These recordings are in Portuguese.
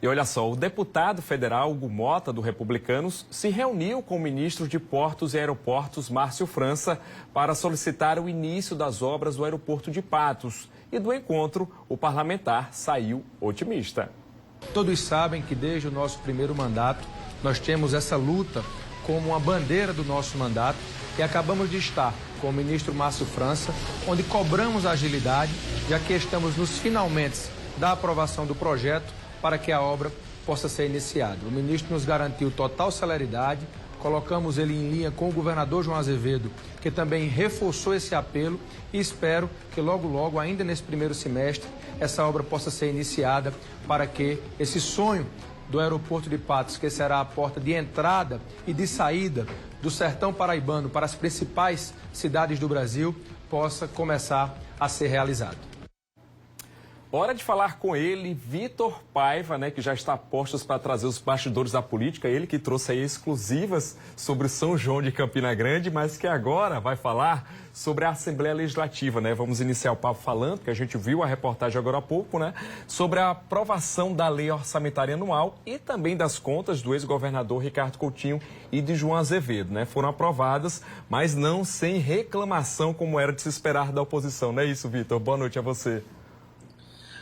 E olha só, o deputado federal Hugo Mota, do Republicanos, se reuniu com o ministro de Portos e Aeroportos, Márcio França, para solicitar o início das obras do aeroporto de Patos. E do encontro, o parlamentar saiu otimista. Todos sabem que desde o nosso primeiro mandato, nós temos essa luta como uma bandeira do nosso mandato e acabamos de estar com o ministro Márcio França, onde cobramos agilidade, já que estamos nos finalmente da aprovação do projeto para que a obra possa ser iniciada. O ministro nos garantiu total celeridade, colocamos ele em linha com o governador João Azevedo, que também reforçou esse apelo e espero que logo, logo, ainda nesse primeiro semestre, essa obra possa ser iniciada para que esse sonho do aeroporto de Patos, que será a porta de entrada e de saída do sertão paraibano para as principais cidades do Brasil, possa começar a ser realizado. Hora de falar com ele, Vitor Paiva, que já está a postos para trazer os bastidores da política. Ele que trouxe aí exclusivas sobre São João de Campina Grande, mas que agora vai falar sobre a Assembleia Legislativa, Vamos iniciar o papo falando, que a gente viu a reportagem agora há pouco, sobre a aprovação da Lei Orçamentária Anual e também das contas do ex-governador Ricardo Coutinho e de João Azevedo, Foram aprovadas, mas não sem reclamação, como era de se esperar da oposição. Não é isso, Vitor? Boa noite a você.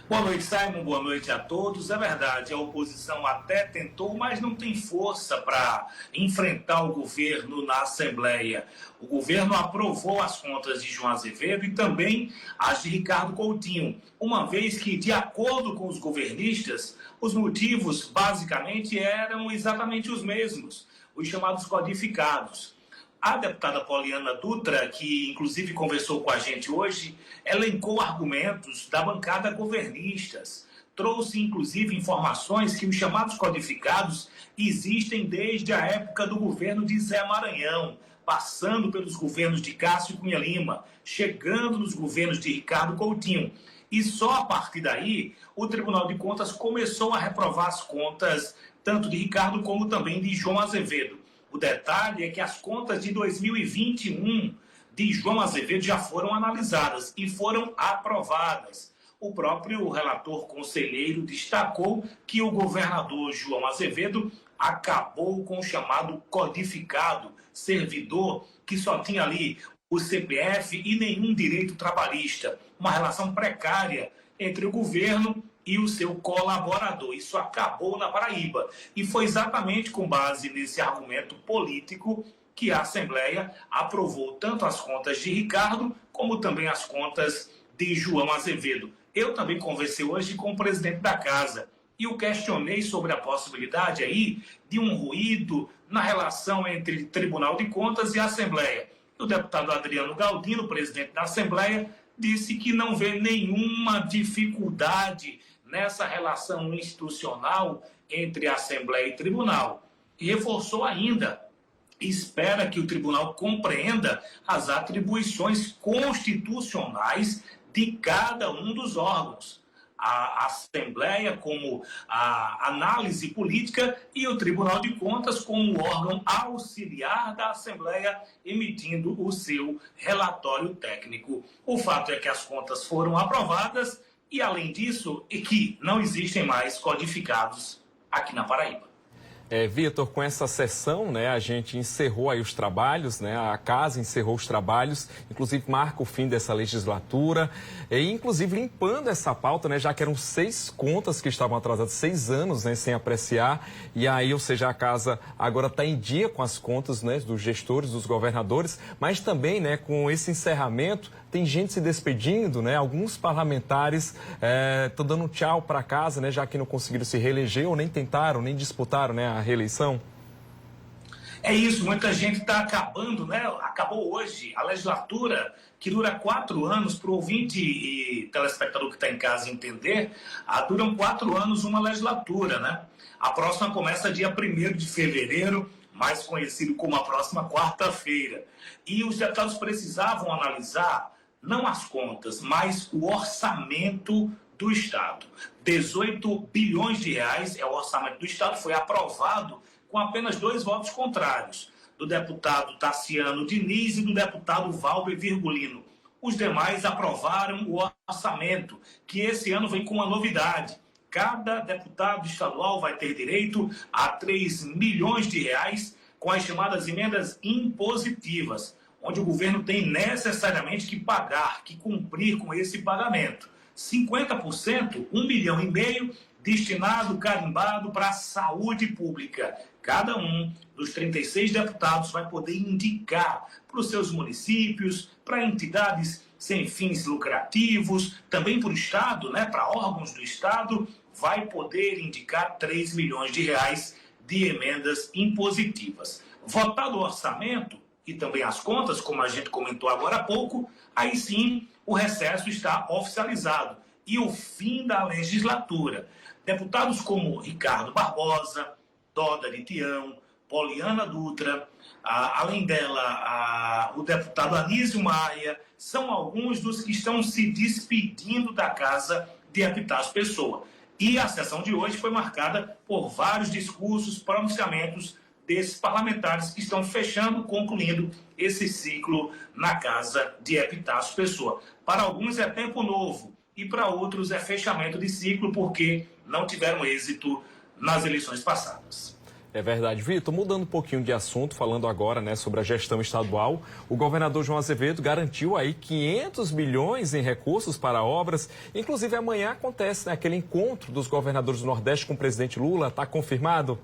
Boa noite, Simon. Boa noite a todos. É verdade, a oposição até tentou, mas não tem força para enfrentar o governo na Assembleia. O governo aprovou as contas de João Azevedo e também as de Ricardo Coutinho, uma vez que, de acordo com os governistas, os motivos basicamente eram exatamente os mesmos, os chamados codificados. A deputada Poliana Dutra, que inclusive conversou com a gente hoje, elencou argumentos da bancada governistas. Trouxe inclusive informações que os chamados codificados existem desde a época do governo de Zé Maranhão, passando pelos governos de Cássio Cunha Lima, chegando nos governos de Ricardo Coutinho. E só a partir daí, o Tribunal de Contas começou a reprovar as contas tanto de Ricardo como também de João Azevedo. O detalhe é que as contas de 2021 de João Azevedo já foram analisadas e foram aprovadas. O próprio relator conselheiro destacou que o governador João Azevedo acabou com o chamado codificado, servidor que só tinha ali o CPF e nenhum direito trabalhista. Uma relação precária entre o governo e o seu colaborador. Isso acabou na Paraíba. E foi exatamente com base nesse argumento político que a Assembleia aprovou tanto as contas de Ricardo como também as contas de João Azevedo. Eu também conversei hoje com o presidente da casa e o questionei sobre a possibilidade aí de um ruído na relação entre Tribunal de Contas e Assembleia. O deputado Adriano Galdino, presidente da Assembleia, disse que não vê nenhuma dificuldade nessa relação institucional entre Assembleia e Tribunal. E reforçou ainda, espera que o Tribunal compreenda as atribuições constitucionais de cada um dos órgãos. A Assembleia como a análise política e o Tribunal de Contas como órgão auxiliar da Assembleia, emitindo o seu relatório técnico. O fato é que as contas foram aprovadas e, além disso, que não existem mais codificados aqui na Paraíba. Vitor, com essa sessão, a gente encerrou aí os trabalhos, a casa encerrou os trabalhos, inclusive marca o fim dessa legislatura, e inclusive limpando essa pauta, já que eram 6 contas que estavam atrasadas, 6 anos, sem apreciar, e aí, ou seja, a casa agora está em dia com as contas, dos gestores, dos governadores, mas também, com esse encerramento, tem gente se despedindo, alguns parlamentares estão dando tchau para casa, já que não conseguiram se reeleger ou nem tentaram, nem disputaram, a reeleição? É isso, muita gente está acabando, Acabou hoje a legislatura, que dura 4 anos, para o ouvinte e telespectador que está em casa entender, duram 4 anos uma legislatura, A próxima começa dia 1º de fevereiro, mais conhecido como a próxima quarta-feira. E os deputados precisavam analisar não as contas, mas o orçamento do Estado. 18 bilhões de reais é o orçamento do Estado, foi aprovado com apenas 2 votos contrários, do deputado Tassiano Diniz e do deputado Valber Virgulino. Os demais aprovaram o orçamento, que esse ano vem com uma novidade. cada deputado estadual vai ter direito a 3 milhões de reais com as chamadas emendas impositivas, onde o governo tem necessariamente que pagar, que cumprir com esse pagamento. 50%, 1,5 milhão, destinado, carimbado para a saúde pública. Cada um dos 36 deputados vai poder indicar para os seus municípios, para entidades sem fins lucrativos, também para o Estado, para órgãos do Estado, vai poder indicar 3 milhões de reais de emendas impositivas. Votado o orçamento e também as contas, como a gente comentou agora há pouco, aí sim o recesso está oficializado e o fim da legislatura. Deputados como Ricardo Barbosa, Doda de Tião, Poliana Dutra, além dela, o deputado Anísio Maia, são alguns dos que estão se despedindo da casa de Epitácio Pessoa. E a sessão de hoje foi marcada por vários discursos, pronunciamentos desses parlamentares que estão fechando, concluindo esse ciclo na casa de Epitácio Pessoa. Para alguns é tempo novo e para outros é fechamento de ciclo porque não tiveram êxito nas eleições passadas. É verdade, Vitor. Mudando um pouquinho de assunto, falando agora sobre a gestão estadual, o governador João Azevedo garantiu aí 500 milhões em recursos para obras. Inclusive, amanhã acontece aquele encontro dos governadores do Nordeste com o presidente Lula. Está confirmado?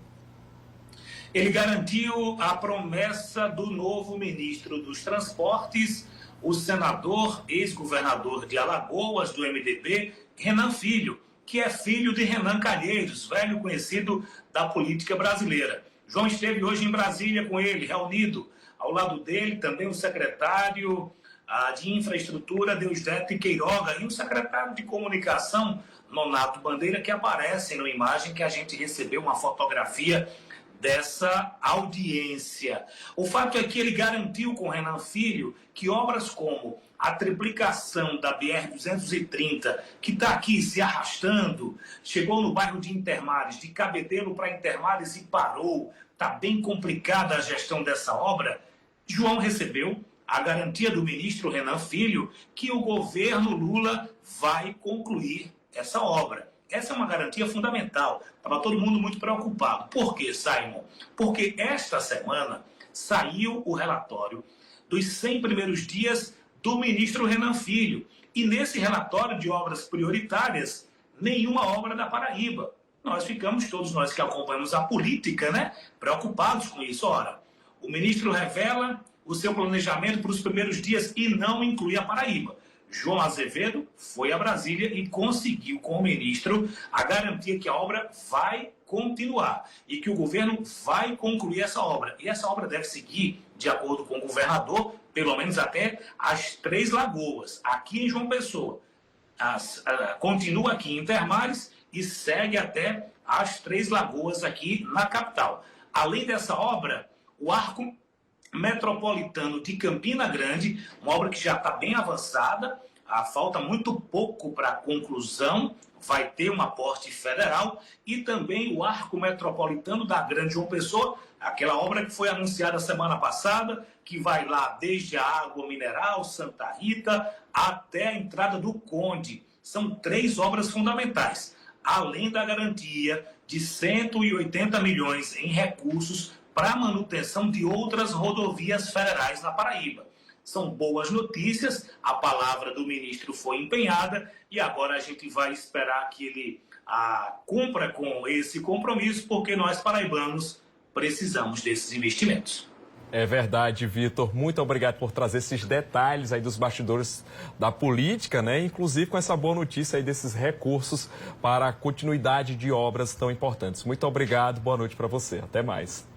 Ele garantiu a promessa do novo ministro dos Transportes, o senador, ex-governador de Alagoas, do MDB, Renan Filho, que é filho de Renan Calheiros, velho conhecido da política brasileira. João esteve hoje em Brasília com ele, reunido. Ao lado dele também o secretário de Infraestrutura, Deusdete Queiroga, e o secretário de Comunicação, Nonato Bandeira, que aparecem na imagem que a gente recebeu uma fotografia dessa audiência. O fato é que ele garantiu com Renan Filho que obras como a triplicação da BR-230, que está aqui se arrastando, chegou no bairro de Intermares, de Cabedelo para Intermares e parou, está bem complicada a gestão dessa obra. João recebeu a garantia do ministro Renan Filho que o governo Lula vai concluir essa obra. Essa é uma garantia fundamental. Estava todo mundo muito preocupado. Por quê, Simon? Porque esta semana saiu o relatório dos 100 primeiros dias do ministro Renan Filho. E nesse relatório de obras prioritárias, nenhuma obra da Paraíba. Nós ficamos, todos nós que acompanhamos a política, preocupados com isso. Ora, o ministro revela o seu planejamento para os primeiros dias e não inclui a Paraíba. João Azevedo foi a Brasília e conseguiu com o ministro a garantia que a obra vai continuar e que o governo vai concluir essa obra. E essa obra deve seguir, de acordo com o governador, pelo menos até as Três Lagoas, aqui em João Pessoa. Continua aqui em Intermares e segue até as Três Lagoas aqui na capital. Além dessa obra, o Arco Metropolitano de Campina Grande, uma obra que já está bem avançada, falta muito pouco para a conclusão, vai ter um aporte federal, e também o Arco Metropolitano da Grande João Pessoa, aquela obra que foi anunciada semana passada, que vai lá desde a água mineral, Santa Rita, até a entrada do Conde. São 3 obras fundamentais, além da garantia de 180 milhões em recursos para a manutenção de outras rodovias federais na Paraíba. São boas notícias, a palavra do ministro foi empenhada e agora a gente vai esperar que ele cumpra com esse compromisso, porque nós paraibanos precisamos desses investimentos. É verdade, Vitor. Muito obrigado por trazer esses detalhes aí dos bastidores da política, inclusive com essa boa notícia aí desses recursos para a continuidade de obras tão importantes. Muito obrigado, boa noite para você. Até mais.